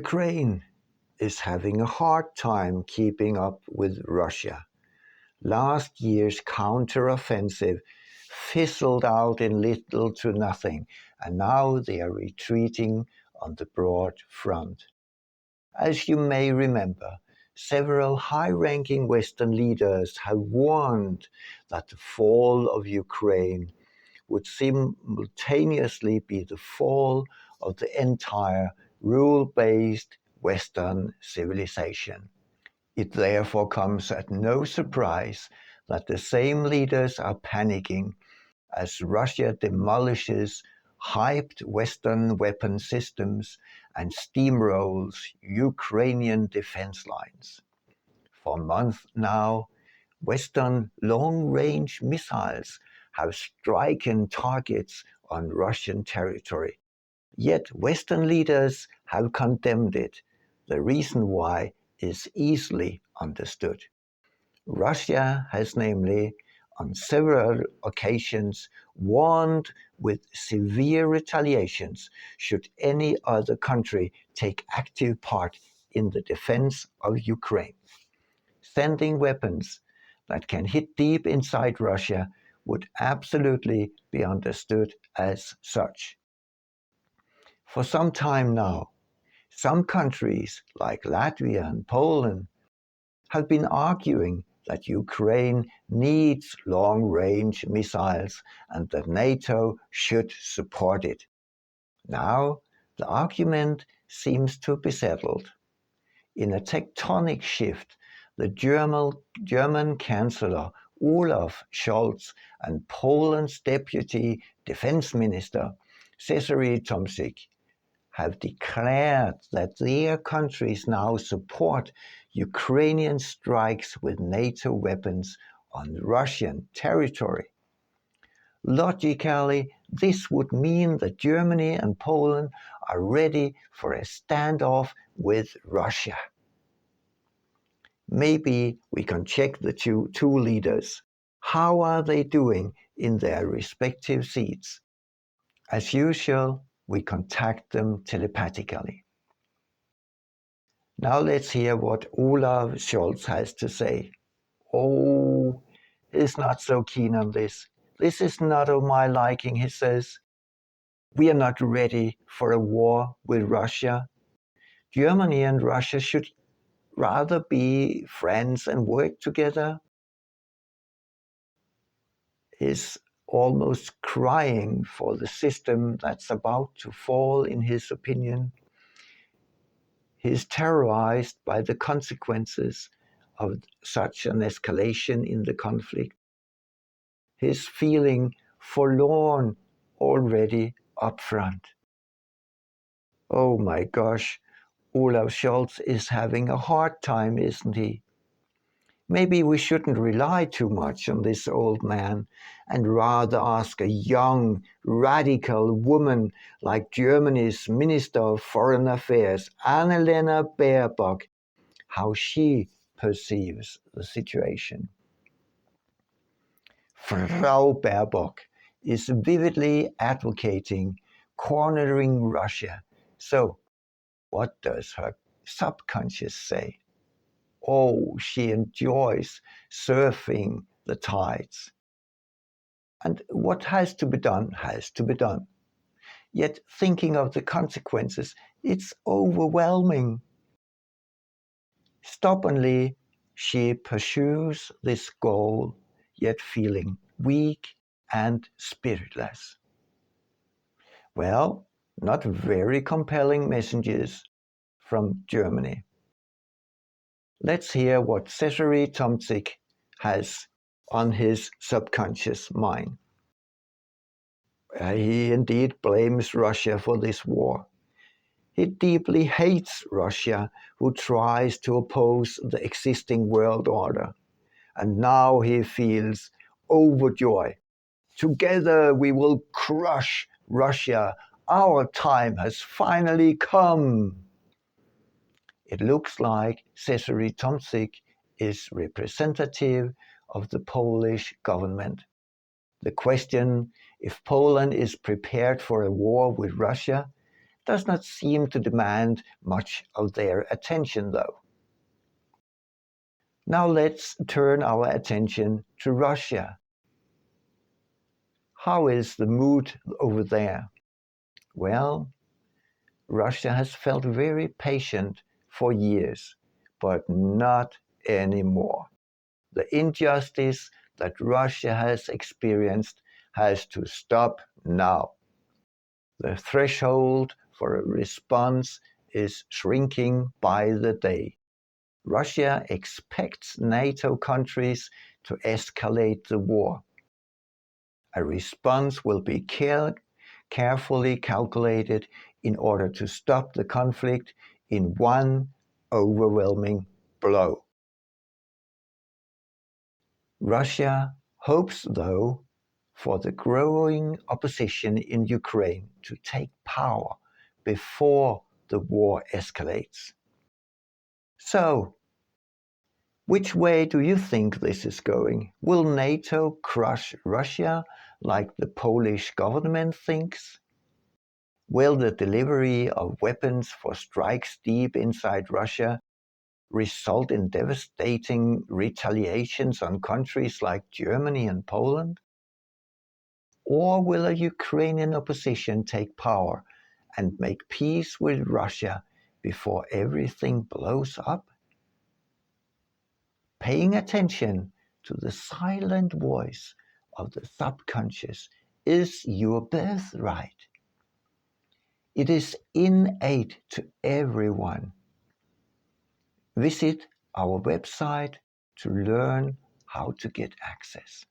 Ukraine is having a hard time keeping up with Russia. Last year's counteroffensive fizzled out in little to nothing, and now they are retreating on the broad front. As you may remember, several high-ranking Western leaders have warned that the fall of Ukraine would simultaneously be the fall of the entire rule-based Western civilization. It therefore comes at no surprise that the same leaders are panicking as Russia demolishes hyped Western weapon systems and steamrolls Ukrainian defense lines. For months now, Western long-range missiles have stricken targets on Russian territory. Yet Western leaders have condemned it. The reason why is easily understood. Russia has namely, on several occasions, warned with severe retaliations should any other country take active part in the defense of Ukraine. Sending weapons that can hit deep inside Russia would absolutely be understood as such. For some time now, some countries like Latvia and Poland have been arguing that Ukraine needs long-range missiles and that NATO should support it. Now, the argument seems to be settled. In a tectonic shift, the German Chancellor Olaf Scholz and Poland's Deputy Defense Minister Cezary Tomczyk have declared that their countries now support Ukrainian strikes with NATO weapons on Russian territory. Logically, this would mean that Germany and Poland are ready for a standoff with Russia. Maybe we can check the two leaders. How are they doing in their respective seats? As usual, we contact them telepathically. Now let's hear what Olaf Scholz has to say. Oh, he's not so keen on this. This is not of my liking, he says. We are not ready for a war with Russia. Germany and Russia should rather be friends and work together. He's almost crying for the system that's about to fall, in his opinion. He is terrorized by the consequences of such an escalation in the conflict. He is feeling forlorn already up front. Oh my gosh, Olaf Scholz is having a hard time, isn't he? Maybe we shouldn't rely too much on this old man and rather ask a young, radical woman like Germany's Minister of Foreign Affairs, Annalena Baerbock, how she perceives the situation. Frau Baerbock is vividly advocating cornering Russia. So, what does her subconscious say? Oh, she enjoys surfing the tides. And what has to be done has to be done. Yet thinking of the consequences, it's overwhelming. Stubbornly, she pursues this goal, yet feeling weak and spiritless. Well, not very compelling messages from Germany. Let's hear what Cezary Tomczyk has on his subconscious mind. He indeed blames Russia for this war. He deeply hates Russia, who tries to oppose the existing world order. And now he feels overjoyed. Together we will crush Russia. Our time has finally come. It looks like Cezary Tomczyk is representative of the Polish government. The question if Poland is prepared for a war with Russia does not seem to demand much of their attention, though. Now let's turn our attention to Russia. How is the mood over there? Well, Russia has felt very patient for years, but not anymore. The injustice that Russia has experienced has to stop now. The threshold for a response is shrinking by the day. Russia expects NATO countries to escalate the war. A response will be carefully calculated in order to stop the conflict in one overwhelming blow. Russia hopes, though, for the growing opposition in Ukraine to take power before the war escalates. So, which way do you think this is going? Will NATO crush Russia like the Polish government thinks? Will the delivery of weapons for strikes deep inside Russia result in devastating retaliations on countries like Germany and Poland? Or will a Ukrainian opposition take power and make peace with Russia before everything blows up? Paying attention to the silent voice of the subconscious is your birthright. It is innate to everyone. Visit our website to learn how to get access.